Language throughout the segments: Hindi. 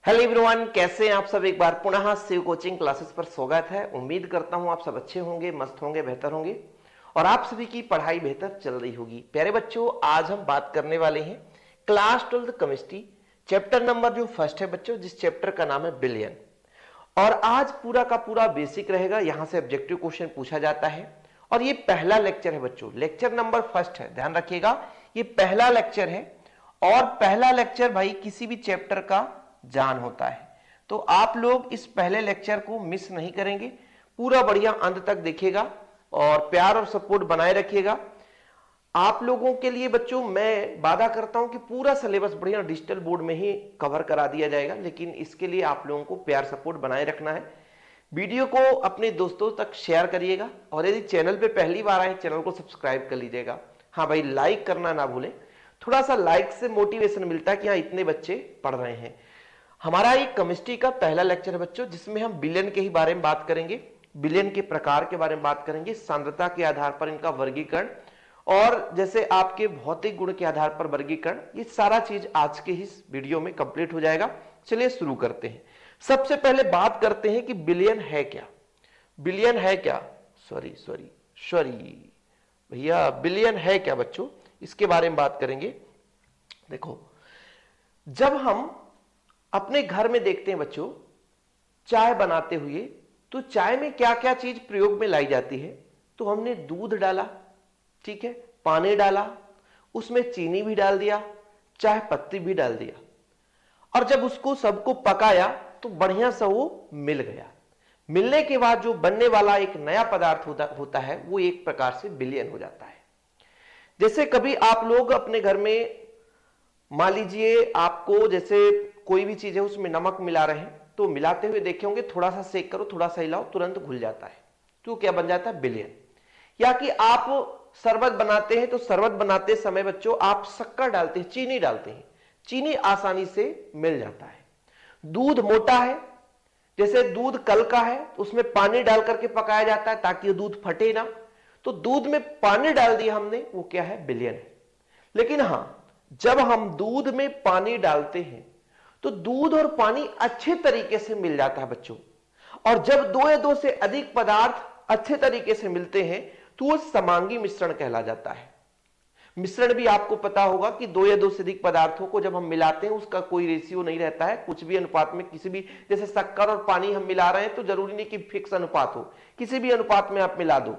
हेलो एवरीवन, कैसे हैं आप सब। एक बार पुनः शिव कोचिंग क्लासेस पर स्वागत है। उम्मीद करता हूं आप सब अच्छे होंगे, मस्त होंगे, बेहतर होंगे और आप सभी की पढ़ाई बेहतर चल रही होगी। प्यारे बच्चों, आज हम बात करने वाले हैं क्लास 12 केमिस्ट्री चैप्टर नंबर जो फर्स्ट है बच्चों, जिस चैप्टर का नाम है बिलियन। और आज पूरा का पूरा बेसिक रहेगा, यहां से ऑब्जेक्टिव क्वेश्चन पूछा जाता है और ये पहला लेक्चर है बच्चों, लेक्चर नंबर फर्स्ट है, ध्यान रखिएगा। ये पहला लेक्चर है और पहला लेक्चर भाई किसी भी चैप्टर का जान होता है, तो आप लोग इस पहले लेक्चर को मिस नहीं करेंगे, पूरा बढ़िया अंत तक देखिएगा और प्यार और सपोर्ट बनाए रखिएगा। आप लोगों के लिए बच्चों मैं वादा करता हूं कि पूरा सिलेबस बढ़िया डिजिटल बोर्ड में ही कवर करा दिया जाएगा, लेकिन इसके लिए आप लोगों को प्यार सपोर्ट बनाए रखना है। वीडियो को अपने दोस्तों तक शेयर करिएगा और यदि चैनल पे पहली बार आए चैनल को सब्सक्राइब कर लीजिएगा। हाँ भाई, लाइक करना ना भूलें, थोड़ा सा लाइक से मोटिवेशन मिलता है कि हाँ इतने बच्चे पढ़ रहे हैं। हमारा ये केमिस्ट्री का पहला लेक्चर है बच्चों, जिसमें हम विलयन के ही बारे में बात करेंगे, विलयन के प्रकार के बारे में बात करेंगे, सांद्रता के आधार पर इनका वर्गीकरण और जैसे आपके भौतिक गुण के आधार पर वर्गीकरण, ये सारा चीज आज के इस वीडियो में कंप्लीट हो जाएगा। चलिए शुरू करते हैं। सबसे पहले बात करते हैं कि विलयन है क्या। विलयन है क्या, सॉरी भैया, विलयन है क्या बच्चों, इसके बारे में बात करेंगे। देखो, जब हम अपने घर में देखते हैं बच्चों चाय बनाते हुए, तो चाय में क्या क्या चीज प्रयोग में लाई जाती है। तो हमने दूध डाला, ठीक है, पानी डाला, उसमें चीनी भी डाल दिया, चाय पत्ती भी डाल दिया और जब उसको सबको पकाया तो बढ़िया सा वो मिल गया। मिलने के बाद जो बनने वाला एक नया पदार्थ होता है वो एक प्रकार से विलयन हो जाता है। जैसे कभी आप लोग अपने घर में मान लीजिए आपको जैसे कोई भी चीज है उसमें नमक मिला रहे हैं, तो मिलाते हुए देखे होंगे, थोड़ा सा सेक करो, थोड़ा सा हिलाओ, तुरंत घुल जाता है, तो क्या बन जाता है, विलयन। या कि आप शरबत बनाते हैं, तो शरबत बनाते समय बच्चों आप शक्कर डालते हैं, चीनी डालते हैं, चीनी आसानी से मिल जाता है। दूध मोटा है, जैसे दूध कल का है, उसमें पानी डाल करके पकाया जाता है ताकि दूध फटे ना, तो दूध में पानी डाल दिया हमने, वो क्या है, विलयन है। लेकिन हां, जब हम दूध में पानी डालते हैं तो दूध और पानी अच्छे तरीके से मिल जाता है बच्चों, और जब दो या दो से अधिक पदार्थ अच्छे तरीके से मिलते हैं तो वो समांगी मिश्रण कहला जाता है। मिश्रण भी आपको पता होगा कि दो या दो से अधिक पदार्थों को जब हम मिलाते हैं उसका कोई रेशियो नहीं रहता है, कुछ भी अनुपात में, किसी भी, जैसे शक्कर और पानी हम मिला रहे हैं तो जरूरी नहीं कि फिक्स अनुपात हो, किसी भी अनुपात में आप मिला दो,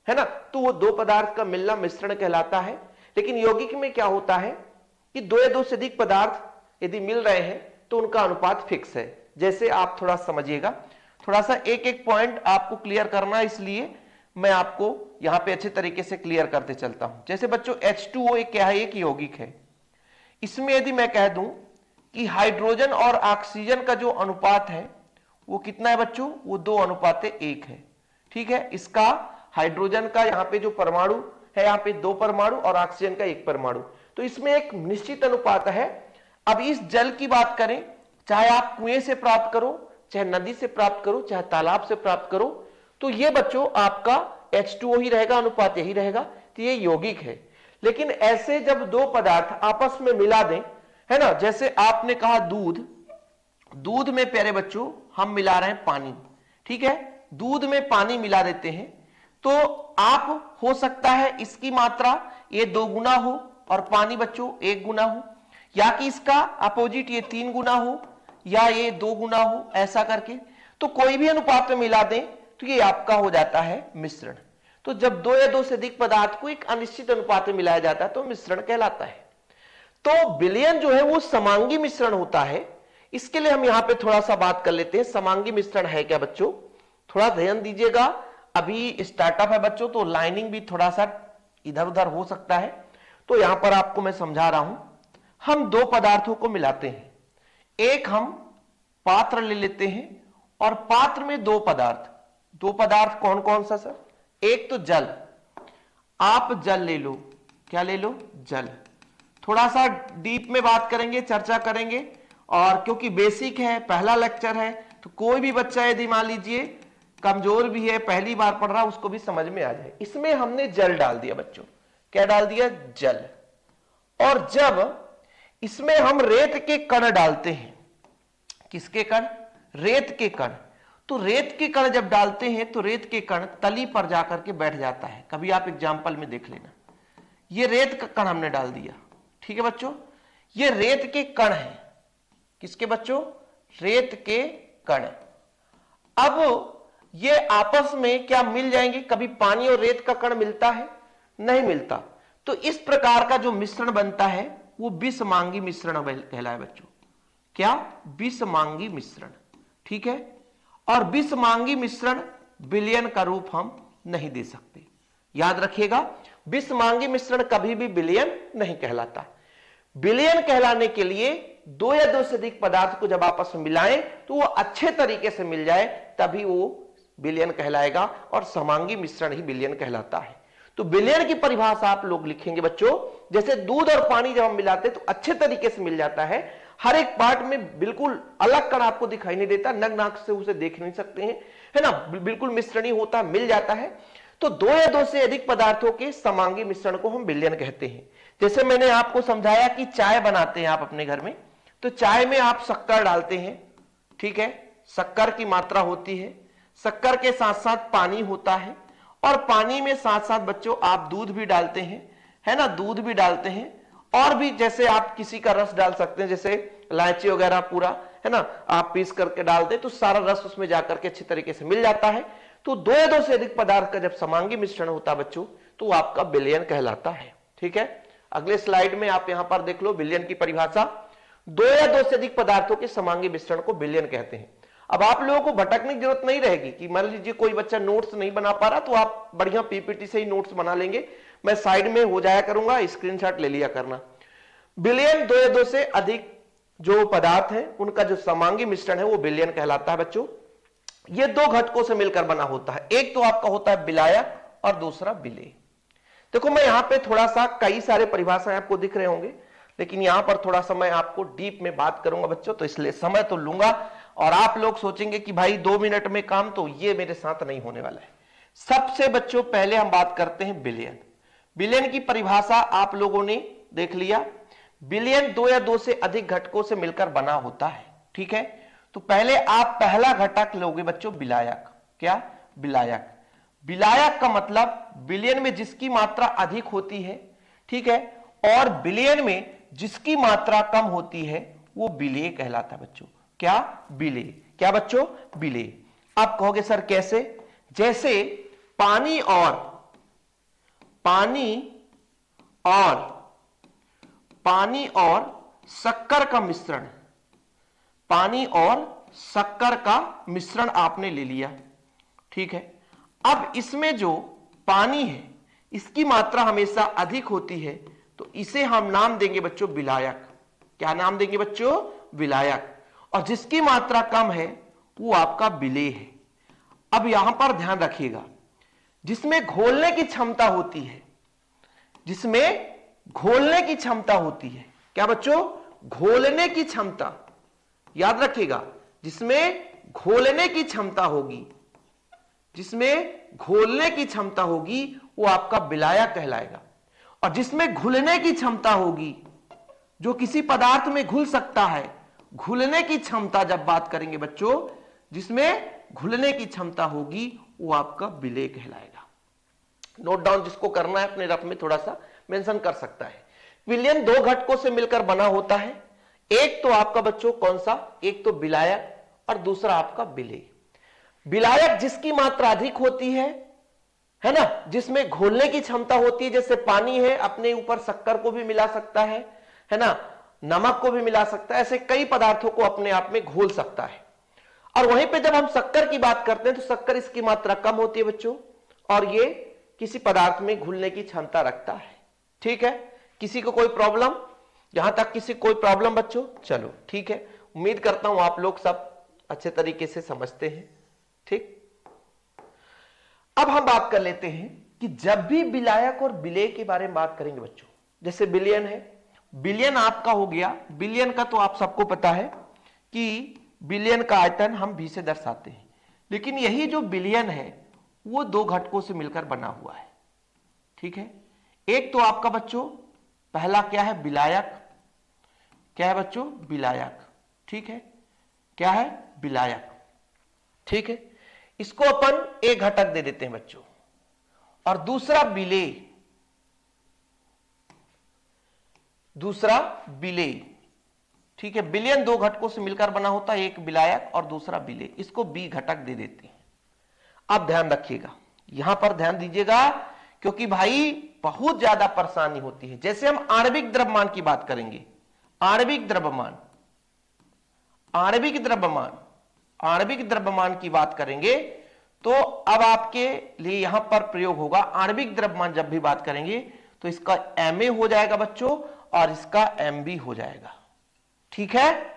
है ना, तो वो दो पदार्थ का मिलना मिश्रण कहलाता है। लेकिन यौगिक में क्या होता है कि दो या दो से अधिक पदार्थ यदि मिल रहे हैं तो उनका अनुपात फिक्स है। जैसे आप थोड़ा समझिएगा, थोड़ा सा एक एक पॉइंट आपको क्लियर करना है, इसलिए मैं आपको यहां पे अच्छे तरीके से क्लियर करते चलता हूं। जैसे बच्चों H2O एक क्या है, एक यौगिक है। इसमें यदि मैं कह दूं कि हाइड्रोजन और ऑक्सीजन का जो अनुपात है वो कितना है बच्चों, वो 2:1 है, ठीक है। इसका हाइड्रोजन का यहाँ पे जो परमाणु है, यहाँ पे 2 परमाणु और ऑक्सीजन का 1 परमाणु, तो इसमें एक निश्चित अनुपात है। अब इस जल की बात करें, चाहे आप कुएं से प्राप्त करो, चाहे नदी से प्राप्त करो, चाहे तालाब से प्राप्त करो, तो ये बच्चों आपका H2O ही रहेगा, अनुपात यही रहेगा, तो ये यौगिक है। लेकिन ऐसे जब दो पदार्थ आपस में मिला दें, है ना, जैसे आपने कहा दूध, दूध में प्यारे बच्चों हम मिला रहे हैं पानी, ठीक है, दूध में पानी मिला देते हैं, तो आप हो सकता है इसकी मात्रा ये 2 गुना हो और पानी बच्चों 1 गुना हो, या कि इसका अपोजिट ये 3 गुना हो या ये 2 गुना हो, ऐसा करके, तो कोई भी अनुपात में मिला दें तो ये आपका हो जाता है मिश्रण। तो जब दो या दो से अधिक पदार्थ को एक अनिश्चित अनुपात में मिलाया जाता है तो मिश्रण कहलाता है। तो विलयन जो है वो समांगी मिश्रण होता है। इसके लिए हम यहां पे थोड़ा सा बात कर लेते हैं, समांगी मिश्रण है क्या बच्चों, थोड़ा ध्यान दीजिएगा। अभी स्टार्टअप है बच्चों, तो लाइनिंग भी थोड़ा सा इधर उधर हो सकता है, तो यहां पर आपको मैं समझा रहा हूं। हम दो पदार्थों को मिलाते हैं, एक हम पात्र ले लेते हैं और पात्र में दो पदार्थ कौन कौन सा सर, एक तो जल, आप जल ले लो, क्या ले लो, जल। थोड़ा सा डीप में बात करेंगे, चर्चा करेंगे, और क्योंकि बेसिक है, पहला लेक्चर है, तो कोई भी बच्चा यदि मान लीजिए कमजोर भी है, पहली बार पढ़ रहा, उसको भी समझ में आ जाए। इसमें हमने जल डाल दिया बच्चों, क्या डाल दिया, जल। और जब इसमें हम रेत के कण डालते हैं, किसके कण? रेत के कण। तो रेत के कण जब डालते हैं तो रेत के कण तली पर जाकर के बैठ जाता है। कभी आप एग्जाम्पल में देख लेना, ये रेत का कण हमने डाल दिया, ठीक है बच्चों, ये रेत के कण है। किसके बच्चों? रेत के कण। अब ये आपस में क्या मिल जाएंगे? कभी पानी और रेत का कण मिलता है? नहीं मिलता। तो इस प्रकार का जो मिश्रण बनता है वो विषमांगी मिश्रण कहलाए बच्चों। क्या? विषमांगी मिश्रण, ठीक है। और विषमांगी मिश्रण विलयन का रूप हम नहीं दे सकते, याद रखिएगा। विषमांगी मिश्रण कभी भी विलयन नहीं कहलाता। विलयन कहलाने के लिए दो या दो से अधिक पदार्थ को जब आपस में मिलाएं तो वो अच्छे तरीके से मिल जाए, तभी वो विलयन कहलाएगा, और समांगी मिश्रण ही विलयन कहलाता है। तो विलयन की परिभाषा आप लोग लिखेंगे बच्चों, जैसे दूध और पानी जब हम मिलाते हैं तो अच्छे तरीके से मिल जाता है, हर एक पार्ट में बिल्कुल अलग कण आपको दिखाई नहीं देता, नग्न आंख से उसे देख नहीं सकते हैं, है ना, बिल्कुल मिश्रण ही होता है, मिल जाता है। तो दो या दो से अधिक पदार्थों के समांगी मिश्रण को हम विलयन कहते हैं। जैसे मैंने आपको समझाया कि चाय बनाते हैं आप अपने घर में, तो चाय में आप शक्कर डालते हैं, ठीक है, शक्कर की मात्रा होती है, शक्कर के साथ साथ पानी होता है, और पानी में साथ साथ बच्चों आप दूध भी डालते हैं, है ना, दूध भी डालते हैं, और भी जैसे आप किसी का रस डाल सकते हैं, जैसे इलायची वगैरह पूरा, है ना, आप पीस करके डालते हैं तो सारा रस उसमें जाकर के अच्छी तरीके से मिल जाता है। तो दो या दो से अधिक पदार्थ का जब समांगी मिश्रण होता है बच्चों, तो आपका विलयन कहलाता है, ठीक है। अगले स्लाइड में आप यहां पर देख लो विलयन की परिभाषा। दो या दो से अधिक पदार्थों के समांगी मिश्रण को विलयन कहते हैं। अब आप लोगों को भटकने की जरूरत नहीं रहेगी कि मान लीजिए कोई बच्चा नोट्स नहीं बना पा रहा, तो आप बढ़िया पीपीटी से ही नोट्स बना लेंगे, मैं साइड में हो जाया करूंगा, स्क्रीनशॉट ले लिया करना। विलयन दो या दो से अधिक जो पदार्थ है उनका जो समांगी मिश्रण है वो विलयन कहलाता है बच्चों। ये दो घटकों से मिलकर बना होता है, एक तो आपका होता है विलायक और दूसरा विलेय। देखो मैं यहां पे थोड़ा सा, कई सारे परिभाषाएं आपको दिख रहे होंगे, लेकिन यहां पर थोड़ा सा मैं आपको डीप में बात करूंगा बच्चों, तो इसलिए समय तो लूंगा, और आप लोग सोचेंगे कि भाई 2 मिनट में काम, तो ये मेरे साथ नहीं होने वाला है। सबसे बच्चों पहले हम बात करते हैं विलयन। विलयन की परिभाषा आप लोगों ने देख लिया। विलयन दो या दो से अधिक घटकों से मिलकर बना होता है, ठीक है। तो पहले आप पहला घटक लोगे बच्चों विलायक। क्या? विलायक। विलायक का मतलब विलयन में जिसकी मात्रा अधिक होती है, ठीक है, और विलयन में जिसकी मात्रा कम होती है वो विलेय कहलाता है बच्चों। क्या? विलेय। क्या बच्चों? विलेय। आप कहोगे सर कैसे? जैसे पानी और शक्कर का मिश्रण, पानी और शक्कर का मिश्रण आपने ले लिया, ठीक है। अब इसमें जो पानी है इसकी मात्रा हमेशा अधिक होती है, तो इसे हम नाम देंगे बच्चों विलायक। क्या नाम देंगे बच्चों? विलायक। और जिसकी मात्रा कम है वो आपका विलेय है। अब यहां पर ध्यान रखिएगा, जिसमें घोलने की क्षमता होती है, जिसमें घोलने की क्षमता होती है, क्या बच्चों? घोलने की क्षमता, याद रखिएगा, जिसमें घोलने की क्षमता होगी, जिसमें घोलने की क्षमता होगी वो आपका विलायक कहलाएगा। और जिसमें घुलने की क्षमता होगी, जो किसी पदार्थ में घुल सकता है, घुलने की क्षमता जब बात करेंगे बच्चों, जिसमें घुलने की क्षमता होगी वो आपका विलेय कहलाएगा। नोट डाउन जिसको करना है अपने रफ में थोड़ा सा मेंशन कर सकता है। विलयन दो घटकों से मिलकर बना होता है, एक तो आपका बच्चों कौन सा? एक तो विलायक और दूसरा आपका विलेय। विलायक जिसकी मात्रा अधिक होती है ना, जिसमें घोलने की क्षमता होती है, जैसे पानी है अपने ऊपर शक्कर को भी मिला सकता है ना, नमक को भी मिला सकता है, ऐसे कई पदार्थों को अपने आप में घोल सकता है। और वहीं पे जब हम शक्कर की बात करते हैं तो शक्कर इसकी मात्रा कम होती है बच्चों, और ये किसी पदार्थ में घुलने की क्षमता रखता है, ठीक है। किसी को कोई प्रॉब्लम? यहां तक किसी कोई प्रॉब्लम बच्चों? चलो ठीक है, उम्मीद करता हूं आप लोग सब अच्छे तरीके से समझते हैं, ठीक। अब हम बात कर लेते हैं कि जब भी विलायक और विलेय के बारे में बात करेंगे बच्चों, जैसे विलयन है, विलयन आपका हो गया, विलयन का तो आप सबको पता है कि विलयन का आयतन हम V से दर्शाते हैं, लेकिन यही जो विलयन है वो दो घटकों से मिलकर बना हुआ है, ठीक है। एक तो आपका बच्चों पहला क्या है? विलायक। क्या है बच्चों? विलायक, ठीक है। क्या है, विलायक। ठीक है, इसको अपन ए घटक दे देते हैं बच्चों, और दूसरा विलेय, दूसरा विलेय। ठीक है, विलयन दो घटकों से मिलकर बना होता है, एक विलायक और दूसरा विलेय, इसको बी घटक दे देते हैं। अब ध्यान रखिएगा, यहां पर ध्यान दीजिएगा, क्योंकि भाई बहुत ज्यादा परेशानी होती है। जैसे हम आणविक द्रव्यमान की बात करेंगे, आणविक द्रव्यमान, आणविक द्रव्यमान, आणविक द्रव्यमान की बात करेंगे, तो अब आपके लिए यहां पर प्रयोग होगा आणविक द्रव्यमान। जब भी बात करेंगे तो इसका एमए हो जाएगा बच्चों, और इसका एमबी हो जाएगा। ठीक है,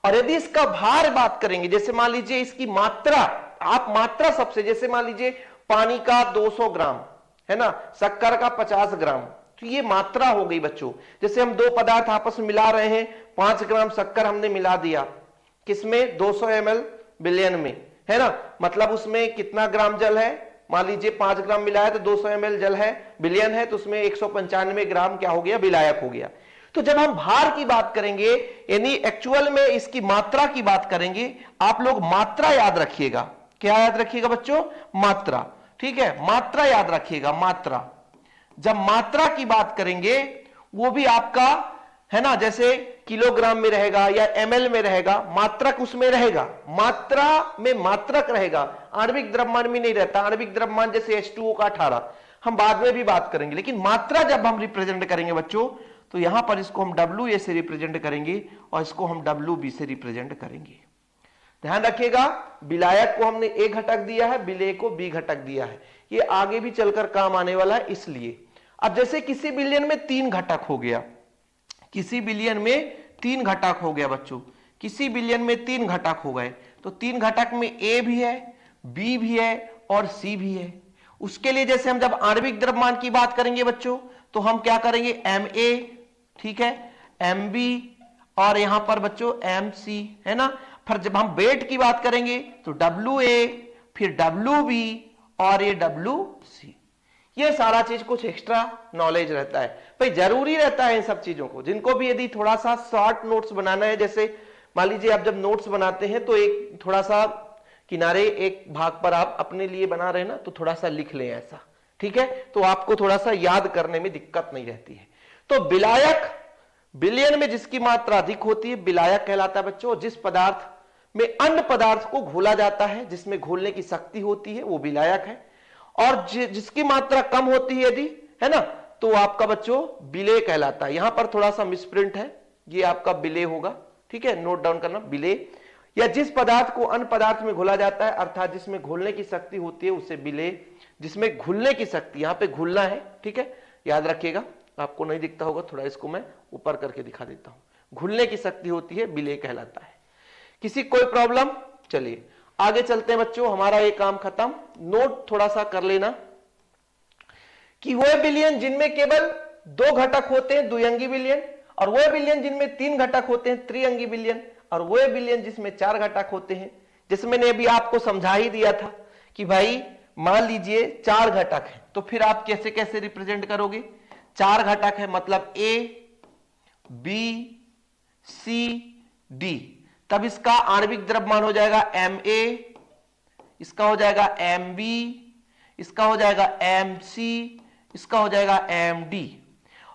और यदि इसका भार बात करेंगे, जैसे मान लीजिए इसकी मात्रा, आप मात्रा सबसे, जैसे मान लीजिए पानी का 200 ग्राम है ना, शक्कर का 50 ग्राम, तो ये मात्रा हो गई बच्चों। जैसे हम दो पदार्थ आपस में मिला रहे हैं, 5 ग्राम शक्कर हमने मिला दिया, किसमें, 200 ml विलयन में, है ना, मतलब उसमें कितना ग्राम जल है, मान लीजिए 5 ग्राम मिला है तो 200 ml जल है, विलयन है, तो उसमें 195 ग्राम क्या हो गया, विलायक हो गया। तो जब हम भार की बात करेंगे, यानी एक्चुअल में इसकी मात्रा की बात करेंगे, आप लोग मात्रा याद रखिएगा। क्या याद रखिएगा बच्चों, मात्रा। ठीक है, मात्रा याद रखिएगा, मात्रा। जब मात्रा की बात करेंगे, वो भी आपका है ना, जैसे किलोग्राम में रहेगा या ml में रहेगा, मात्रक उसमें रहेगा, मात्रा में मात्रक रहेगा, आणविक द्रव्यमान में नहीं रहता। आणविक द्रव्यमान जैसे H2O का 18, हम बाद में भी बात करेंगे, लेकिन मात्रा जब हम रिप्रेजेंट करेंगे बच्चों, तो यहां पर इसको हम WA से रिप्रेजेंट करेंगे और इसको हम WB से रिप्रेजेंट करेंगे। ध्यान रखिएगा, विलायक को हमने A घटक दिया है, विलेय को B घटक दिया है, ये आगे भी चलकर काम आने वाला है। इसलिए अब जैसे किसी विलयन में 3 घटक हो गया, किसी विलयन में 3 घटक हो गया बच्चों, किसी विलयन में 3 घटक हो गए, तो 3 घटक में A भी है, B भी है और C भी है। उसके लिए जैसे हम जब आणविक द्रव्यमान की बात करेंगे बच्चों, तो हम क्या करेंगे, Ma, ठीक है, Mb और यहां पर बच्चों Mc, है ना। फिर जब हम वेट की बात करेंगे तो Wa, फिर Wb और ये Wc। ये सारा चीज कुछ एक्स्ट्रा नॉलेज रहता है भाई, जरूरी रहता है इन सब चीजों को। जिनको भी यदि थोड़ा सा शॉर्ट नोट्स बनाना है, जैसे मान लीजिए आप जब नोट्स बनाते हैं तो एक थोड़ा सा किनारे एक भाग पर आप अपने लिए बना रहे हैं ना, तो थोड़ा सा लिख लें ऐसा, ठीक है, तो आपको थोड़ा सा याद करने में दिक्कत नहीं रहती है। तो विलायक, विलयन में जिसकी मात्रा अधिक होती है विलायक कहलाता है बच्चों। जिस पदार्थ में अन्य पदार्थ को घोला जाता है, जिसमें घोलने की शक्ति होती है, वो विलायक है। और जिसकी मात्रा कम होती है यदि, है ना, तो आपका बच्चों विलेय कहलाता है। यहां पर थोड़ा सा मिसप्रिंट है, ये आपका विलेय होगा, ठीक है, नोट डाउन करना, विलेय। या जिस पदार्थ को अन्य पदार्थ में घोला जाता है, अर्थात जिसमें घोलने की शक्ति होती है, उसे विलेय। जिसमें घुलने की शक्ति, यहां पे घुलना है, ठीक है, याद रखिएगा। आपको नहीं दिखता होगा, थोड़ा इसको मैं ऊपर करके दिखा देता हूं। घुलने की शक्ति होती है, विलेय कहलाता है। किसी कोई प्रॉब्लम? चलिए आगे चलते हैं बच्चों, हमारा ये काम खत्म। नोट थोड़ा सा कर लेना कि वो विलयन जिनमें केवल 2 घटक होते हैं, द्विअंगी विलयन, और वो विलयन जिनमें 3 घटक होते हैं, त्रिअंगी विलयन, और वो विलयन जिसमें 4 घटक होते हैं। जैसे मैंने अभी आपको समझा ही दिया था कि भाई मान लीजिए 4 घटक है, तो फिर आप कैसे कैसे रिप्रेजेंट करोगे। 4 घटक है मतलब A, B, C, D, तब इसका आणविक द्रव्यमान हो जाएगा Ma, इसका हो जाएगा Mb, इसका हो जाएगा Mc, इसका हो जाएगा Md।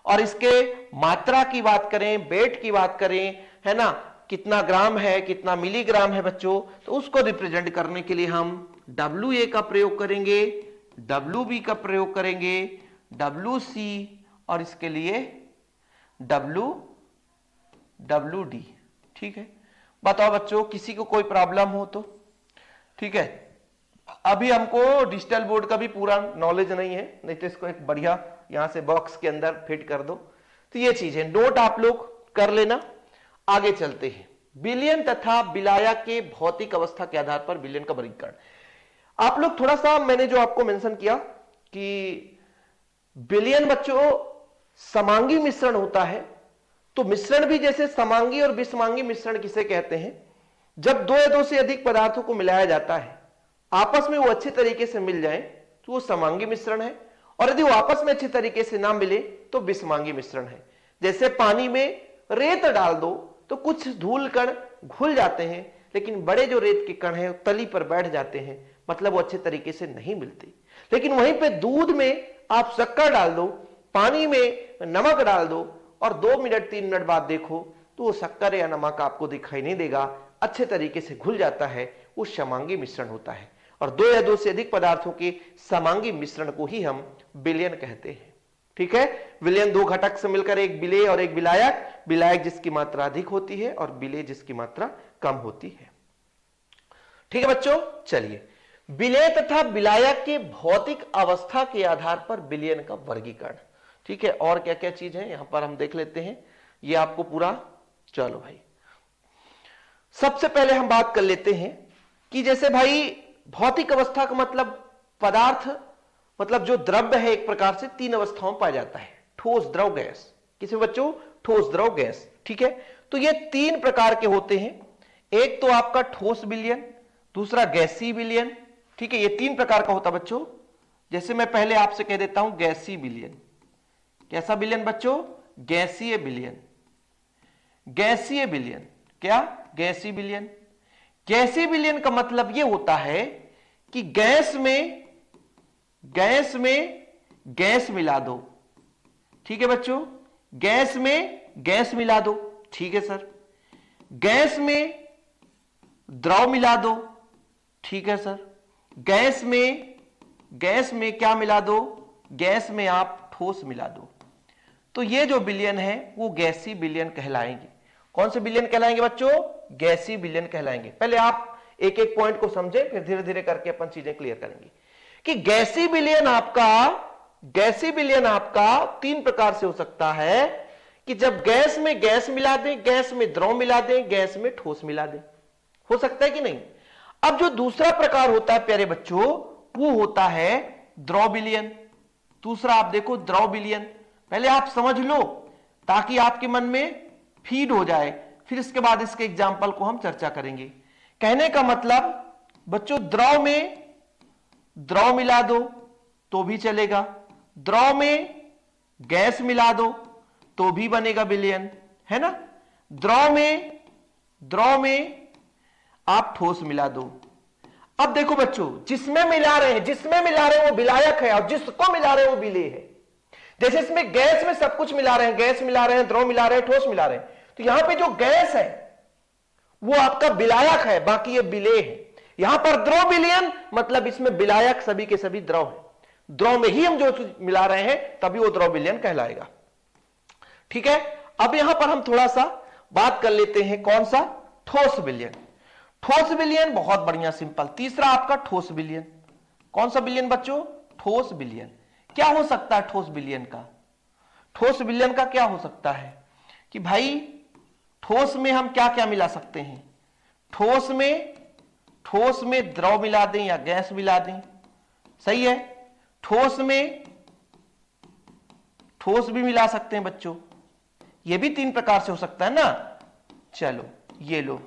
और इसके मात्रा की बात करें, वेट की बात करें, है ना, कितना ग्राम है, कितना मिलीग्राम है बच्चों, तो उसको रिप्रेजेंट करने के लिए हम Wa का प्रयोग करेंगे, Wb का प्रयोग करेंगे, Wc और इसके लिए Wd। ठीक है, बताओ बच्चों, किसी को कोई प्रॉब्लम हो तो? ठीक है, अभी हमको डिजिटल बोर्ड का भी पूरा नॉलेज नहीं है, नहीं तो इसको एक बढ़िया यहां से बॉक्स के अंदर फिट कर दो। तो ये चीज है, नोट आप लोग कर लेना। आगे चलते हैं, विलयन तथा विलायक के भौतिक अवस्था के आधार पर विलयन का वर्गीकरण। आप लोग थोड़ा सा, मैंने जो आपको मेंशन किया कि विलयन बच्चों समांगी मिश्रण होता है, तो मिश्रण भी जैसे समांगी और विषमांगी मिश्रण किसे कहते हैं, जब 2 या 2 से अधिक पदार्थों को मिलाया जाता है, आपस में वो अच्छे तरीके से मिल जाए तो वो समांगी मिश्रण है, और यदि वो आपस में अच्छे तरीके से ना मिले तो विषमांगी मिश्रण है। जैसे पानी में रेत डाल दो तो कुछ धूल कण घुल जाते हैं, लेकिन बड़े जो रेत के कण हैं तली पर बैठ जाते हैं, मतलब वो अच्छे तरीके से नहीं मिलते। लेकिन वहीं पे दूध में आप शक्कर डाल दो, पानी में नमक डाल दो और 2 मिनट 3 मिनट बाद देखो तो वो शक्कर या नमक आपको दिखाई नहीं देगा, अच्छे तरीके से घुल जाता है, वो समांगी मिश्रण होता है। और 2 या 2 से अधिक पदार्थों के समांगी मिश्रण को ही हम विलयन कहते हैं। ठीक है, विलयन 2 घटक से मिलकर एक विलेय और एक विलायक, विलायक जिसकी मात्रा अधिक होती है और विलेय जिसकी मात्रा कम होती है। ठीक है बच्चों, चलिए विलेय तथा विलायक के भौतिक अवस्था के आधार पर विलयन का वर्गीकरण। ठीक है, और क्या क्या चीज है यहां पर हम देख लेते हैं, ये आपको पूरा, चलो भाई सबसे पहले हम बात कर लेते हैं कि जैसे भाई भौतिक अवस्था का मतलब पदार्थ, मतलब जो द्रव्य है एक प्रकार से 3 अवस्थाओं में पाया जाता है, ठोस द्रव गैस। किसे बच्चों? ठोस द्रव गैस। ठीक है, तो ये 3 प्रकार के होते हैं, एक तो आपका ठोस विलयन, दूसरा गैसीय विलयन। ठीक है, ये 3 प्रकार का होता बच्चों। जैसे मैं पहले आपसे कह देता हूं गैसीय विलयन। कैसा विलयन बच्चों? गैसीय विलयन। गैसीय विलयन, क्या? गैसीय विलयन। गैसीय विलयन का मतलब यह होता है कि गैस में गैस मिला दो। ठीक है बच्चों, गैस में गैस मिला दो। ठीक है सर। गैस में द्रव मिला दो। ठीक है सर। गैस में क्या मिला दो? गैस में आप ठोस मिला दो। तो ये जो विलयन है वो गैसीय विलयन कहलाएंगे। कौन से विलयन कहलाएंगे बच्चों? गैसीय विलयन कहलाएंगे। पहले आप एक एक पॉइंट को समझे, फिर धीरे धीरे करके अपन चीजें क्लियर करेंगे कि गैसीय विलयन आपका 3 प्रकार से हो सकता है कि जब गैस में गैस मिला दें, गैस में द्रव मिला दें, गैस में ठोस मिला दें। हो सकता है कि नहीं? अब जो दूसरा प्रकार होता है प्यारे बच्चों, वो होता है द्रव विलयन। दूसरा आप देखो द्रव विलयन, पहले आप समझ लो ताकि आपके मन में फीड हो जाए, फिर इसके बाद इसके एग्जाम्पल को हम चर्चा करेंगे। कहने का मतलब बच्चों, द्रव में द्रव मिला दो तो भी चलेगा, द्रव में गैस मिला दो तो भी बनेगा विलयन, है ना। द्रव में आप ठोस मिला दो। अब देखो बच्चों, जिसमें मिला रहे हैं वो विलायक है और जिसको मिला रहे हैं वो विलेय है। जैसे इसमें गैस में सब कुछ मिला रहे हैं, गैस मिला रहे हैं, द्रव मिला रहे हैं, ठोस मिला रहे हैं, तो यहां पे जो गैस है वो आपका विलायक है, बाकी ये विलेय है। यहां पर द्रव विलयन मतलब इसमें विलायक सभी के सभी द्रव है, द्रव में ही हम जो मिला रहे हैं तभी वो द्रव विलयन कहलाएगा। ठीक है, अब यहां पर हम थोड़ा सा बात कर लेते हैं, कौन सा? ठोस विलयन। ठोस विलयन बहुत बढ़िया सिंपल। तीसरा आपका ठोस विलयन। कौन सा विलयन बच्चों? ठोस विलयन। क्या हो सकता है ठोस विलयन का? ठोस विलयन का क्या हो सकता है कि भाई ठोस में हम क्या क्या मिला सकते हैं? ठोस में द्रव मिला दें या गैस मिला दें, सही है। ठोस भी मिला सकते हैं बच्चों, ये भी 3 प्रकार से हो सकता है ना। चलो ये लो,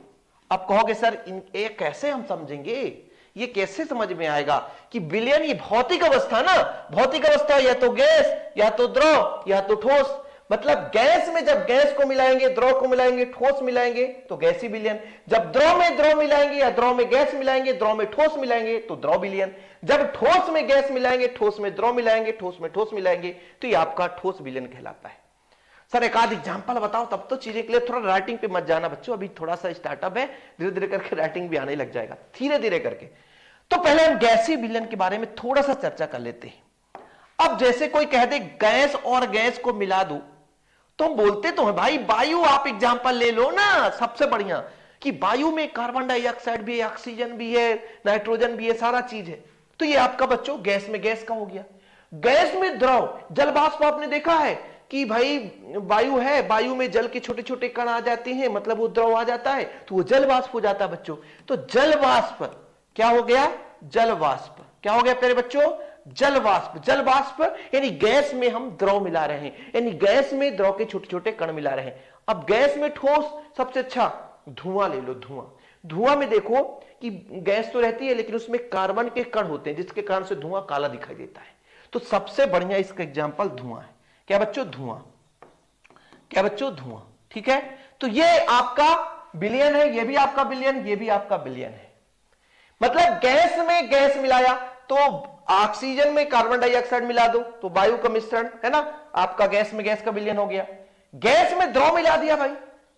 अब कहोगे सर ये कैसे हम समझेंगे, ये कैसे समझ में आएगा कि विलयन ये भौतिक अवस्था ना, भौतिक अवस्था या तो गैस या तो द्रव या तो ठोस। मतलब गैस में जब गैस को मिलाएंगे, द्रव को मिलाएंगे, ठोस मिलाएंगे तो गैसीय विलयन। जब द्रव में द्रव मिलाएंगे या द्रव में गैस मिलाएंगे, द्रव में ठोस मिलाएंगे तो द्रव विलयन। जब ठोस में गैस मिलाएंगे, ठोस में द्रव मिलाएंगे, ठोस में ठोस मिलाएंगे तो ये आपका ठोस विलयन कहलाता है। सर एक आध एग्जांपल बताओ तब तो चीजें क्लियर। थोड़ा राइटिंग पे मत जाना बच्चों, अभी थोड़ा सा स्टार्टअप है, धीरे धीरे करके राइटिंग भी आने लग जाएगा, धीरे धीरे करके। तो पहले हम गैसीय विलयन के बारे में थोड़ा सा चर्चा कर लेते हैं। अब जैसे कोई कह दे गैस और गैस को मिला दो, तो हम बोलते तो हैं भाई वायु, आप एग्जांपल ले लो ना, सबसे बढ़िया कि वायु में कार्बन डाइऑक्साइड भी है, ऑक्सीजन भी है, नाइट्रोजन भी है, सारा चीज है। तो ये आपका बच्चों गैस में गैस का हो गया। गैस में द्रव, जल वाष्प आपने देखा है कि भाई वायु है, वायु में जल के छोटे छोटे कण आ जाते हैं, मतलब वो द्रव आ जाता है तो वो जल वाष्प हो जाता है बच्चों। तो जल वाष्प क्या हो गया? जल वाष्प। क्या हो गया प्यारे बच्चों? जल वाष्प। जल वाष्प यानी गैस में हम द्रव मिला रहे हैं, यानी गैस में द्रव के छोटे छोटे कण मिला रहे हैं। अब गैस में ठोस, सबसे अच्छा धुआं ले लो। धुआं में देखो कि गैस तो रहती है लेकिन उसमें कार्बन के कण होते हैं जिसके कारण से धुआं काला दिखाई देता है। तो सबसे बढ़िया इसका एग्जाम्पल धुआं है। क्या बच्चों? धुआं। क्या बच्चों? धुआं। ठीक है, तो ये आपका बिलियन है, ये भी आपका बिलियन, ये भी आपका बिलियन है। मतलब गैस में गैस मिलाया तो ऑक्सीजन में कार्बन डाइऑक्साइड मिला दो तो वायु का मिश्रण है ना, आपका गैस में गैस का बिलियन हो गया। गैस में द्रव मिला दिया भाई,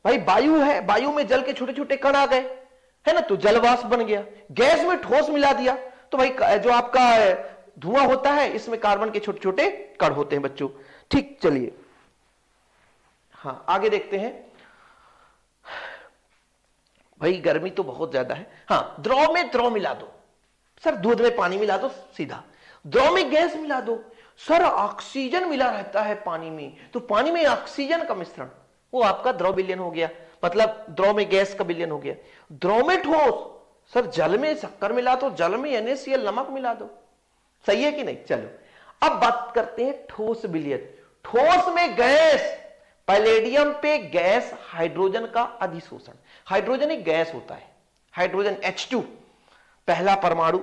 भाई वायु है, वायु में जल के छोटे छोटे कण आ गए है ना, तो जलवाष्प बन गया। गैस में ठोस मिला दिया तो भाई जो आपका धुआं होता है इसमें कार्बन के छोटे छोटे कण होते हैं बच्चों। ठीक, चलिए हाँ आगे देखते हैं। भाई गर्मी तो बहुत ज्यादा है। हाँ, द्रव में द्रव मिला दो सर, दूध में पानी मिला दो सीधा। द्रव में गैस मिला दो सर, ऑक्सीजन मिला रहता है पानी में, तो पानी में ऑक्सीजन का मिश्रण, वो आपका द्रव विलयन हो गया, मतलब द्रव में गैस का विलयन हो गया। द्रव में ठोस सर, जल में शक्कर मिला दो, जल में NaCl नमक मिला दो, सही है कि नहीं। चलो अब बात करते हैं ठोस विलयन। ठोस में गैस, पैलेडियम पे गैस हाइड्रोजन का अधिशोषण। हाइड्रोजन एक गैस होता है, हाइड्रोजन H2 पहला परमाणु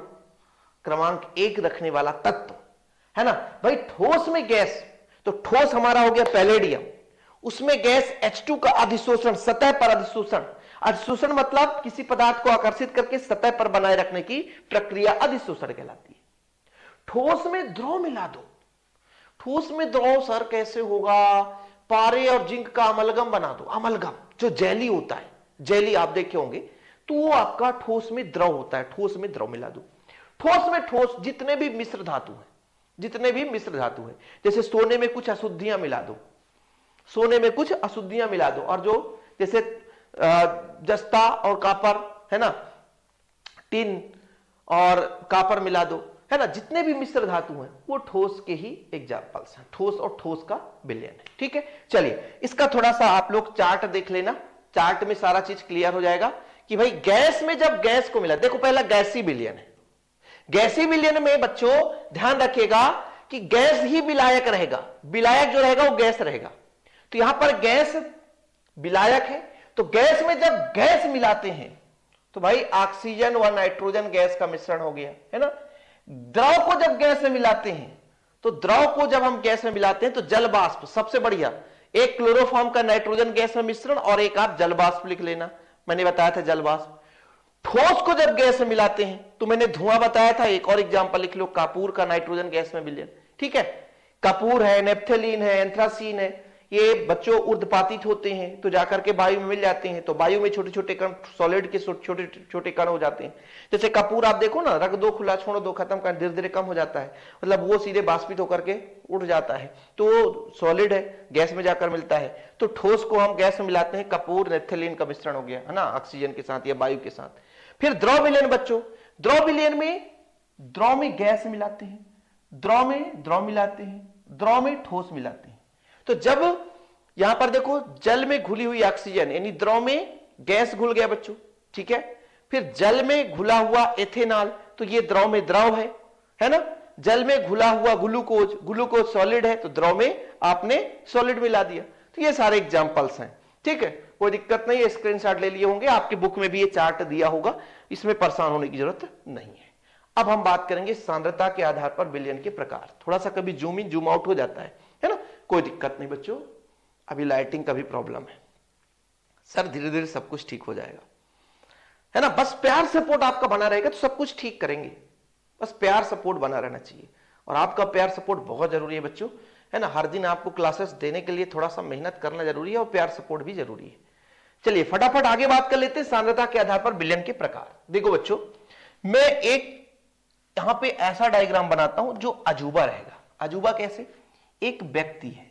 क्रमांक 1 रखने वाला तत्व है ना भाई। ठोस में गैस, तो ठोस हमारा हो गया पैलेडियम, उसमें गैस H2 का अधिशोषण, सतह पर अधिशोषण। अधिशोषण मतलब किसी पदार्थ को आकर्षित करके सतह पर बनाए रखने की प्रक्रिया अधिशोषण कहलाती है। ठोस में द्रव मिला दो। ठोस में द्रव सर कैसे होगा, पारे और जिंक का अमलगम बना दो। अमलगम जो जेली होता है, जेली आप देखे होंगे, तो वो आपका ठोस में द्रव होता है। ठोस में द्रव मिला दो। ठोस में ठोस जितने भी मिश्र धातु हैं, जितने भी मिश्र धातु हैं, जैसे सोने में कुछ अशुद्धियां मिला दो, सोने में कुछ अशुद्धियां मिला दो, और जो जैसे जस्ता और कापर है ना, टिन और कापर मिला दो है ना, जितने भी मिश्र धातु हैं वो ठोस के ही एग्जाम्पल्स हैं। ठोस और ठोस का विलयन है। ठीक है, चलिए इसका थोड़ा सा आप लोग चार्ट देख लेना, चार्ट में सारा चीज क्लियर हो जाएगा कि भाई गैस में जब गैस को मिला, देखो पहला गैसी विलयन है। गैसी विलयन में बच्चों ध्यान रखिएगा कि गैस ही विलायक रहेगा, विलायक जो रहेगा वो गैस रहेगा। तो यहां पर गैस विलायक है, तो गैस में जब गैस मिलाते हैं तो भाई ऑक्सीजन व नाइट्रोजन गैस का मिश्रण हो गया है ना। द्रव को जब गैस में मिलाते हैं, तो द्रव को जब हम गैस में मिलाते हैं तो जल वाष्प सबसे बढ़िया, एक क्लोरोफॉर्म का नाइट्रोजन गैस में मिश्रण और एक आप जल वाष्प लिख लेना, मैंने बताया था जल वाष्प। ठोस को जब गैस में मिलाते हैं तो मैंने धुआं बताया था, एक और एग्जांपल लिख लो, कपूर का नाइट्रोजन गैस में विलयन। ठीक है, कपूर है, नेप्थेलीन है, एंथ्रासीन है, ये बच्चों ऊर्ध्वपातित होते हैं तो जाकर के वायु में मिल जाते हैं, तो वायु में छोटे छोटे कण, सॉलिड के छोटे छोटे कण हो जाते हैं। जैसे कपूर आप देखो ना, रख दो खुला छोड़ दो खत्म कर, धीरे धीरे कम हो जाता है, मतलब वो सीधे बाष्पित होकर के उड़ जाता है, तो सॉलिड है, गैस में जाकर मिलता है। तो ठोस को हम गैस में मिलाते हैं, कपूर नेप्थेलीन का मिश्रण हो गया है ना, ऑक्सीजन के साथ या वायु के साथ। फिर द्रव विलयन बच्चों, द्रव विलयन में द्रव में गैस मिलाते हैं, द्रव में द्रव मिलाते हैं, द्रव में ठोस मिलाते हैं। तो जब यहां पर देखो जल में घुली हुई ऑक्सीजन, यानी द्रव में गैस घुल गया बच्चों, ठीक है। फिर जल में घुला हुआ एथेनॉल, तो ये द्रव में द्रव है ना। जल में घुला हुआ ग्लूकोज, ग्लूकोज सॉलिड है, तो द्रव में आपने सॉलिड मिला दिया। तो ये सारे एग्जांपल्स हैं, ठीक है, कोई दिक्कत नहीं है, स्क्रीनशॉट ले लिए होंगे, आपके बुक में भी ये चार्ट दिया होगा, इसमें परेशान होने की जरूरत नहीं है। अब हम बात करेंगे सांद्रता के आधार पर विलयन के प्रकार। थोड़ा सा कभी जूम इन जूम आउट हो जाता है ना, कोई दिक्कत नहीं बच्चों, अभी लाइटिंग का भी प्रॉब्लम है सर, धीरे धीरे सब कुछ ठीक हो जाएगा है ना। बस प्यार सपोर्ट आपका बना रहेगा तो सब कुछ ठीक करेंगे, बस प्यार सपोर्ट बना रहना चाहिए, और आपका प्यार सपोर्ट बहुत जरूरी है बच्चों, है ना। हर दिन आपको क्लासेस देने के लिए थोड़ा सा मेहनत करना जरूरी है और प्यार सपोर्ट भी जरूरी है। चलिए फटाफट आगे बात कर लेते हैं सांद्रता के आधार पर विलयन के प्रकार। देखो बच्चों, मैं एक यहां पे ऐसा डायग्राम बनाता हूं जो अजूबा रहेगा। अजूबा कैसे, एक व्यक्ति है,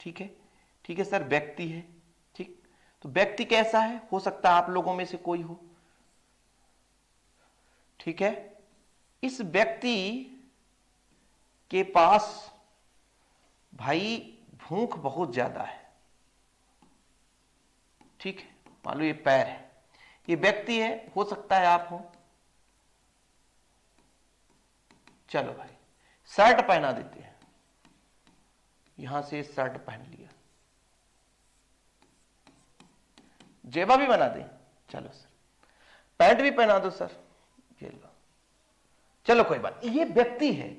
ठीक है, ठीक है सर, व्यक्ति है, ठीक। तो व्यक्ति कैसा है, हो सकता है आप लोगों में से कोई हो, ठीक है। इस व्यक्ति के पास भाई भूख बहुत ज्यादा है, ठीक है, मान लो ये पैर है, ये व्यक्ति है, हो सकता है आप हो। चलो भाई शर्ट पहना देते हैं, यहां से शर्ट पहन लिया, जेबा भी बना दें, चलो सर, पैंट भी पहना दो सर, ये लो, चलो कोई बात, ये व्यक्ति है।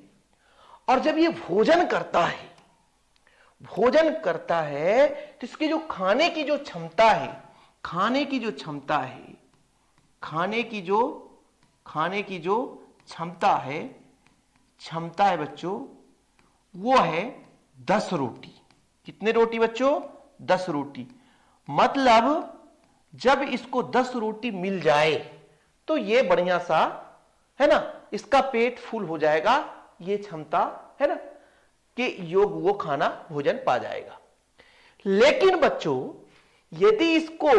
और जब ये भोजन करता है, भोजन करता है तो इसकी जो खाने की जो क्षमता है, खाने की जो क्षमता है, खाने की जो क्षमता है बच्चों, वो है 10 रोटी। कितने रोटी बच्चों? 10 रोटी। मतलब जब इसको 10 रोटी मिल जाए तो ये बढ़िया सा, है ना, इसका पेट फुल हो जाएगा। ये क्षमता है ना कि योग वो खाना भोजन पा जाएगा। लेकिन बच्चों यदि इसको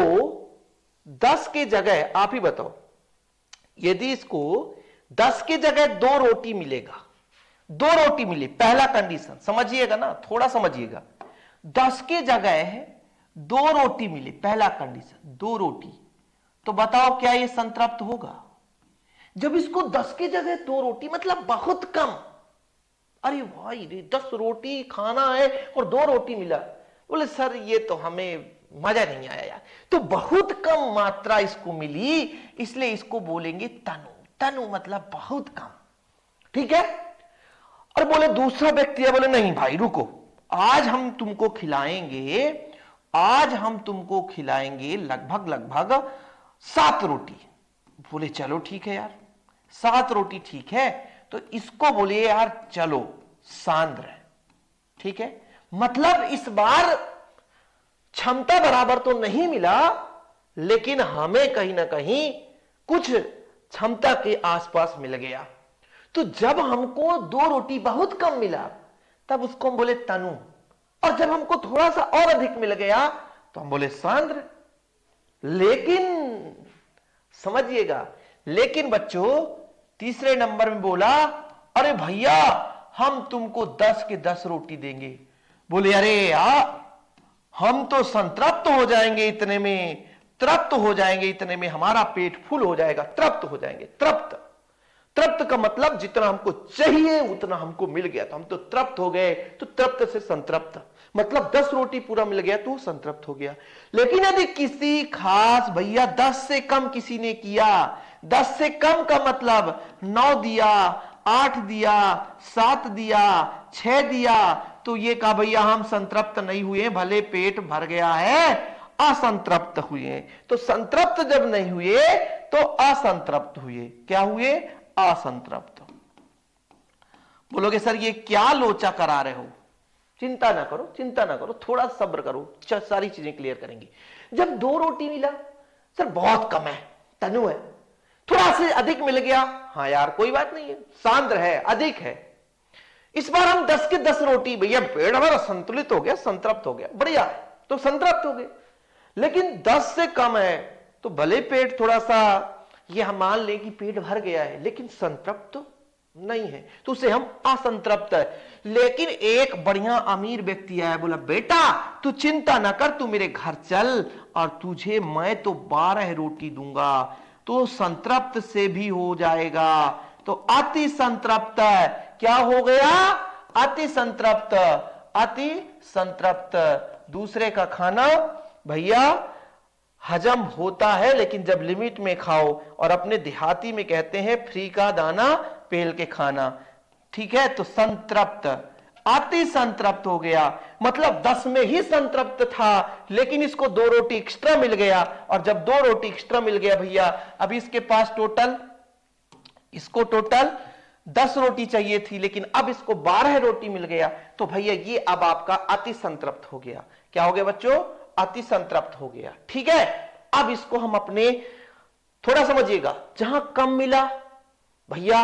10 के जगह, आप ही बताओ, यदि इसको 10 के जगह 2 रोटी मिलेगा, 2 रोटी मिले, पहला कंडीशन समझिएगा ना, थोड़ा समझिएगा। 10 के जगह 2 रोटी मिले, पहला कंडीशन 2 रोटी, तो बताओ क्या ये संतृप्त होगा? जब इसको 10 की जगह 2 रोटी मतलब बहुत कम, अरे भाई 10 रोटी खाना है और 2 रोटी मिला, बोले सर ये तो हमें मजा नहीं आया यार, तो बहुत कम मात्रा इसको मिली, इसलिए इसको बोलेंगे तनु। तनु मतलब बहुत कम, ठीक है। और बोले दूसरा व्यक्ति है, बोले नहीं भाई रुको, आज हम तुमको खिलाएंगे लगभग 7 रोटी। बोले चलो ठीक है यार, 7 रोटी ठीक है, तो इसको बोले यार चलो सांद्र है, ठीक है। मतलब इस बार क्षमता बराबर तो नहीं मिला, लेकिन हमें कहीं ना कहीं कुछ क्षमता के आसपास मिल गया। तो जब हमको 2 रोटी बहुत कम मिला तब उसको हम बोले तनु, और जब हमको थोड़ा सा और अधिक मिल गया तो हम बोले सांद्र। लेकिन समझिएगा, लेकिन बच्चों तीसरे नंबर में बोला अरे भैया हम तुमको 10 के 10 रोटी देंगे। बोले अरे यार हम तो संतृप्त हो जाएंगे इतने में, तृप्त हो जाएंगे इतने में, हमारा पेट फुल हो जाएगा, तृप्त हो जाएंगे। तृप्त का मतलब जितना हमको चाहिए उतना हमको मिल गया तो हम तो तृप्त हो गए। तो तृप्त से संतृप्त मतलब 10 रोटी पूरा मिल गया तो संतृप्त हो गया। लेकिन यदि किसी खास भैया 10 से कम किसी ने किया, 10 से कम का मतलब 9 दिया, 8 दिया, 7 दिया, 6 दिया, तो ये कहा भैया हम संतृप्त नहीं हुए, भले पेट भर गया है, असंतृप्त हुए। तो संतृप्त जब नहीं हुए तो असंतृप्त हुए। क्या हुए? असंतृप्त। बोलोगे सर ये क्या लोचा करा रहे हो? चिंता ना करो, थोड़ा सब्र करो, सारी चीजें क्लियर करेंगे। जब 2 रोटी मिला, सर बहुत कम है, तनु है, थोड़ा से अधिक मिल गया, हाँ यार कोई बात नहीं है, सांद्र है, अधिक है। इस बार हम 10 के 10 रोटी, भैया पेट हमारा संतुलित हो गया, संतृप्त हो गया, बढ़िया है, तो संतृप्त हो गए। लेकिन 10 से कम है तो भले पेट थोड़ा सा, ये हम मान लें कि पेट भर गया है, लेकिन संतृप्त तो नहीं है, तो उसे हम असंतृप्त है। लेकिन एक बढ़िया अमीर व्यक्ति आया, बोला बेटा तू चिंता ना कर, तू मेरे घर चल और तुझे मैं तो 12 रोटी दूंगा, तो संतृप्त से भी हो जाएगा। तो अति संतृप्त क्या हो गया? अति संतृप्त। अति संतृप्त, दूसरे का खाना भैया हजम होता है, लेकिन जब लिमिट में खाओ, और अपने देहाती में कहते हैं फ्री का दाना पेल के खाना, ठीक है। तो संतृप्त, अति संतृप्त हो गया, मतलब 10 में ही संतृप्त था, लेकिन इसको 2 रोटी एक्स्ट्रा मिल गया, और जब 2 रोटी एक्स्ट्रा मिल गया भैया, अब इसके पास इसको टोटल 10 रोटी चाहिए थी, लेकिन अब इसको 12 रोटी मिल गया, तो भैया ये अब आपका अति संतृप्त हो गया। क्या हो गया बच्चों? अति संतृप्त हो गया, ठीक है। अब इसको हम अपने, थोड़ा समझिएगा, जहां कम मिला भैया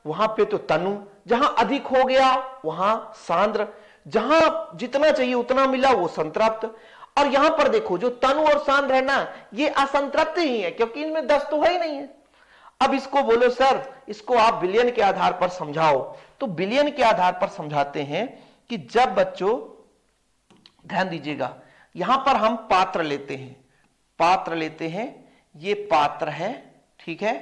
वहां पे तो तनु, जहां अधिक हो गया वहां सांद्र, जहां जितना चाहिए उतना मिला वो संतृप्त। और यहां पर देखो जो तनु और सांद्र है ना, ये असंतृप्त ही है, क्योंकि इनमें 10 तो है ही नहीं है। अब इसको बोलो सर इसको आप बिलियन के आधार पर समझाओ, तो बिलियन के आधार पर समझाते हैं कि जब बच्चों ध्यान दीजिएगा, यहां पर हम पात्र लेते हैं, ये पात्र है, ठीक है,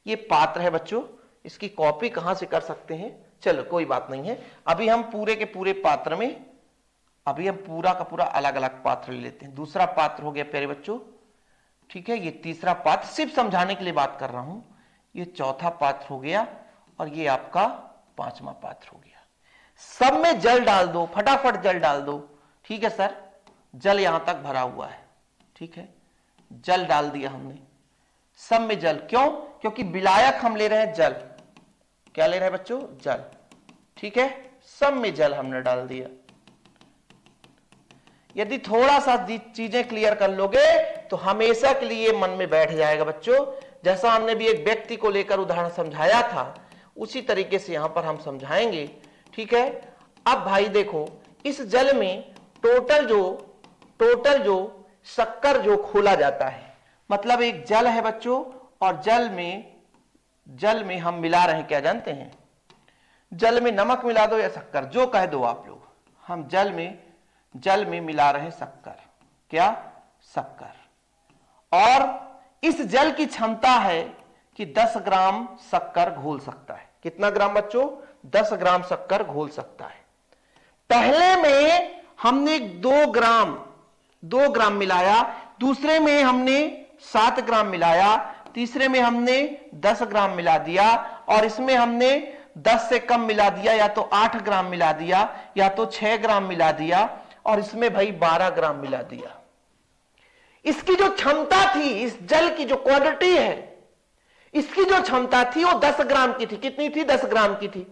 ये पात्र है बच्चों। इसकी कॉपी कहां से कर सकते हैं? चलो कोई बात नहीं है, अभी हम पूरे के पूरे पात्र में, अभी हम पूरा का पूरा अलग अलग पात्र ले लेते हैं। दूसरा पात्र हो गया प्यारे बच्चों, ठीक है, ये तीसरा पात्र, सिर्फ समझाने के लिए बात कर रहा हूं, ये चौथा पात्र हो गया, और ये आपका 5वां पात्र हो गया। सब में जल डाल दो, फटाफट जल डाल दो, ठीक है सर, जल यहां तक भरा हुआ है, ठीक है, जल डाल दिया हमने, सब में जल। क्यों? क्योंकि विलायक हम ले रहे हैं जल। क्या ले रहे हैं बच्चों? जल। ठीक है, सब में जल हमने डाल दिया। यदि थोड़ा सा चीजें क्लियर कर लोगे तो हमेशा के लिए मन में बैठ जाएगा बच्चों। जैसा हमने भी एक व्यक्ति को लेकर उदाहरण समझाया था, उसी तरीके से यहां पर हम समझाएंगे। ठीक है, अब भाई देखो, इस जल में टोटल जो शक्कर जो खोला जाता है, मतलब एक जल है बच्चों, और जल में हम मिला रहे हैं, क्या जानते हैं? जल में नमक मिला दो या शक्कर, जो कह दो आप लोग, हम जल में मिला रहे हैं शक्कर। क्या? शक्कर। और इस जल की क्षमता है कि 10 ग्राम शक्कर घोल सकता है। कितना ग्राम बच्चों? 10 ग्राम शक्कर घोल सकता है। पहले में हमने 2 ग्राम मिलाया, दूसरे में हमने 7 ग्राम मिलाया, तीसरे में हमने 10 ग्राम मिला दिया, और इसमें हमने 10 से कम मिला दिया, या तो 8 ग्राम मिला दिया, या तो 6 ग्राम मिला दिया, और इसमें भाई 12 ग्राम मिला दिया। इसकी जो क्षमता थी, इस जल की जो क्वांटिटी है, इसकी जो क्षमता थी वो 10 ग्राम की थी। कितनी थी? 10 ग्राम की थी।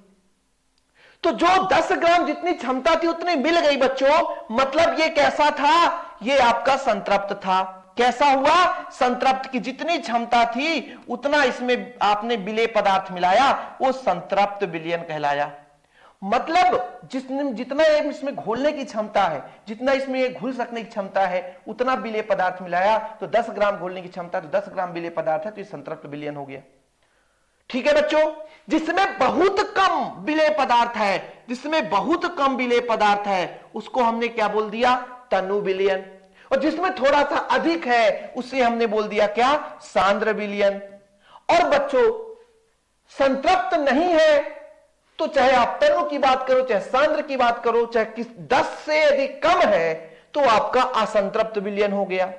तो जो 10 ग्राम जितनी क्षमता थी उतनी मिल गई बच्चों। मतलब ये कैसा था? ये आपका संतृप्त था। कैसा हुआ? संतृप्त की जितनी क्षमता थी उतना इसमें आपने विलेय पदार्थ मिलाया, वो संतृप्त विलयन कहलाया। मतलब जितना इसमें घोलने की क्षमता है, जितना इसमें घुल सकने की क्षमता है, उतना विलेय पदार्थ मिलाया। तो 10 ग्राम घोलने की क्षमता, तो 10 ग्राम विलेय पदार्थ है, तो ये संतृप्त विलयन हो गया। ठीक है बच्चों, जिसमें बहुत कम विलेय पदार्थ है, जिसमें बहुत कम विलेय पदार्थ है, उसको हमने क्या बोल दिया? तनु विलयन। और जिसमें थोड़ा सा अधिक है उसे हमने बोल दिया क्या? सांद्र विलयन। और बच्चों, संतृप्त नहीं है तो चाहे आप तनु की बात करो, चाहे सांद्र की बात करो, चाहे 10 से अधिक कम है, तो आपका असंतृप्त विलयन हो गया।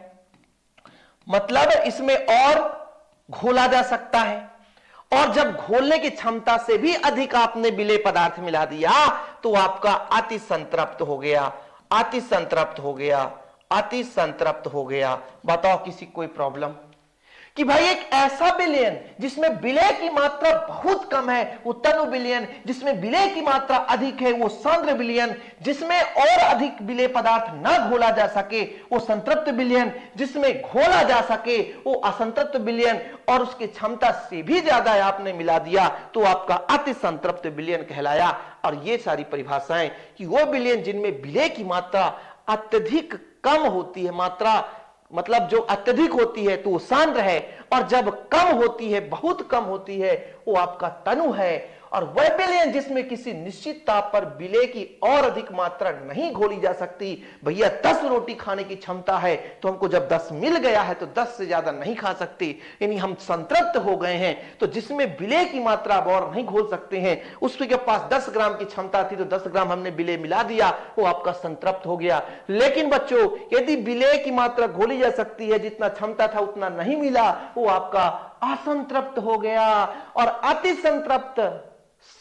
मतलब इसमें और घोला जा सकता है, और जब घोलने की क्षमता से भी अधिक आपने विलेय पदार्थ मिला दिया तो आपका अति संतृप्त हो गया। अति संतृप्त हो गया, अति संतृप्त हो गया। बताओ किसी कोई प्रॉब्लम? कि भाई एक ऐसा विलयन जिसमें विलेय की मात्रा बहुत कम है वो तनु विलयन, जिसमें विलेय की मात्रा अधिक है वो सांद्र विलयन, जिसमें और अधिक विलेय पदार्थ ना घोला जा सके वो संतृप्त विलयन, जिसमें घोला जा सके वो असंतृप्त विलयन, और उसकी क्षमता से भी ज्यादा आपने मिला दिया तो आपका अति संतृप्त विलयन कहलाया। और ये सारी परिभाषाएं कि वो विलयन जिनमें विलेय की मात्रा अत्यधिक कम होती है, मात्रा मतलब जो अत्यधिक होती है तो वो सांद्र है, और जब कम होती है, बहुत कम होती है, वो आपका तनु है। और वह विलयन जिसमें किसी निश्चित ताप पर विलेय की और अधिक मात्रा नहीं घोली जा सकती। भैया 10 रोटी खाने की क्षमता है तो हमको जब 10 मिल गया है तो 10 से ज्यादा नहीं खा सकते, यानी हम संतृप्त हो गए हैं। तो जिसमें विलेय की मात्रा अब और नहीं घोल सकते हैं, उसके पास 10 ग्राम की क्षमता थी तो 10 ग्राम हमने विलेय मिला दिया, वो आपका संतृप्त हो गया। लेकिन बच्चों, यदि विलेय की मात्रा घोली जा सकती है, जितना क्षमता था उतना नहीं मिला, वो आपका असंतृप्त हो गया। और अति संतृप्त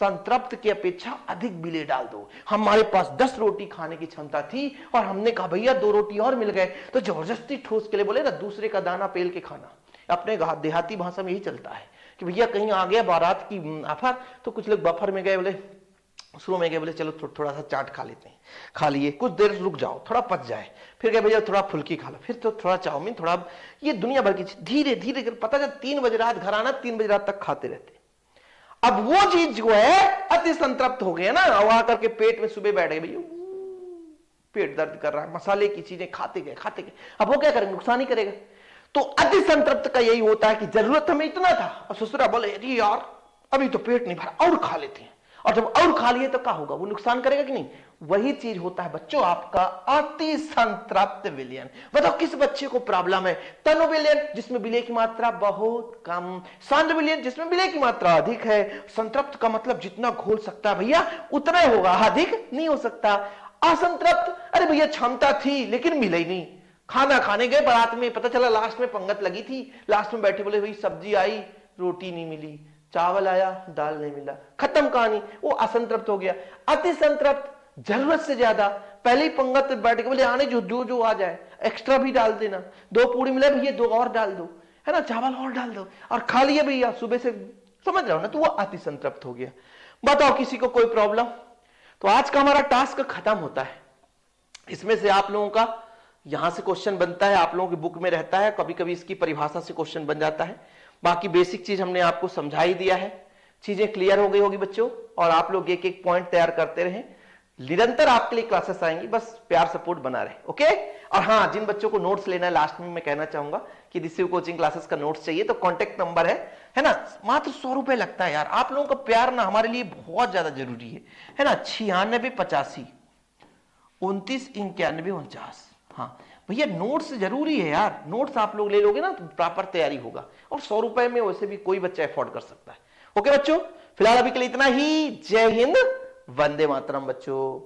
संतृप्त की अपेक्षा अधिक विलेय डाल दो। हमारे पास 10 रोटी खाने की क्षमता थी और हमने कहा भैया 2 रोटी और मिल गए, तो जबरदस्ती ठोस के लिए बोले ना, दूसरे का दाना पेल के खाना। अपने देहाती भाषा में यही चलता है कि भैया कहीं आ गया बारात की ऑफर, तो कुछ लोग बफर में गए, बोले शुरू में गए, बोले चलो थोड़ा सा चाट खा लेते हैं, खा लिए, कुछ देर रुक जाओ थोड़ा पच जाए, फिर गए भैया थोड़ा फुल्की खा लो, फिर तो थोड़ा चाउमीन, थोड़ा ये दुनिया भर की धीरे धीरे पता चल 3 बजे रात घर आना, 3 बजे रात तक खाते रहते। अब वो चीज जो है अति संतृप्त हो गया ना, वहां करके पेट में सुबह बैठ गए, भैया पेट दर्द कर रहा है, मसाले की चीजें खाते गए। अब वो क्या करेंगे? नुकसान ही करेगा। तो अति संतृप्त का यही होता है कि जरूरत हमें इतना था और ससुरा बोले अरे यार अभी तो पेट नहीं भरा, और खा लेते हैं, और जब और खा लिए तो क्या होगा? वो नुकसान करेगा कि नहीं? वही चीज होता है बच्चों आपका अति संतृप्त विलयन। बताओ किस बच्चे को प्रॉब्लम है? तनु विलयन जिसमें विलेय की मात्रा बहुत कम, सांद्र विलयन जिसमें विलेय की मात्रा अधिक है, संतृप्त का मतलब जितना घोल सकता है भैया उतना ही होगा, अधिक नहीं हो सकता। असंतृप्त, अरे भैया क्षमता थी लेकिन मिले ही नहीं, खाना खाने गए बारात में, पता चला लास्ट में पंगत लगी थी, लास्ट में बैठे बोले भाई सब्जी आई रोटी नहीं मिली, चावल आया दाल नहीं मिला, खत्म कहानी, वो असंतृप्त हो गया। अति संतृप्त जरूरत से ज्यादा पहले ही पंगत बैठ के बोले आने जो जो जो आ जाए, एक्स्ट्रा भी डाल देना। 2 पूड़ी मिले भैया 2 और डाल दो, है ना, चावल और डाल दो और खा लिया भैया सुबह से, समझ रहे हो ना, तो वो अति संतृप्त हो गया। बताओ किसी को कोई प्रॉब्लम? तो आज का हमारा टास्क खत्म होता है। इसमें से आप लोगों का यहां से क्वेश्चन बनता है, आप लोगों की बुक में रहता है, कभी कभी इसकी परिभाषा से क्वेश्चन बन जाता है। बाकी बेसिक चीज हमने आपको समझा ही दिया है, चीजें क्लियर हो गई होगी बच्चों, और आप लोग एक एक पॉइंट तैयार करते रहें। निरंतर आपके लिए क्लासेस आएंगी, बस प्यार सपोर्ट बना रहे, ओके। और हाँ, जिन बच्चों को नोट्स लेना है, लास्ट में मैं कहना चाहूंगा कि रिसीव कोचिंग क्लासेस का नोट्स चाहिए तो कांटेक्ट नंबर है ना, मात्र 100 रुपए लगता है यार। आप लोगों का प्यार ना हमारे लिए बहुत ज्यादा जरूरी है ना। 9685 29 91 49। हाँ भैया, नोट्स जरूरी है यार, नोट्स आप लोग ले लोगे ना तो प्रॉपर तैयारी होगा, और 100 रुपए में वैसे भी कोई बच्चा अफोर्ड कर सकता है। ओके बच्चों, फिलहाल अभी के लिए इतना ही। जय हिंद, वंदे मातरम बच्चों।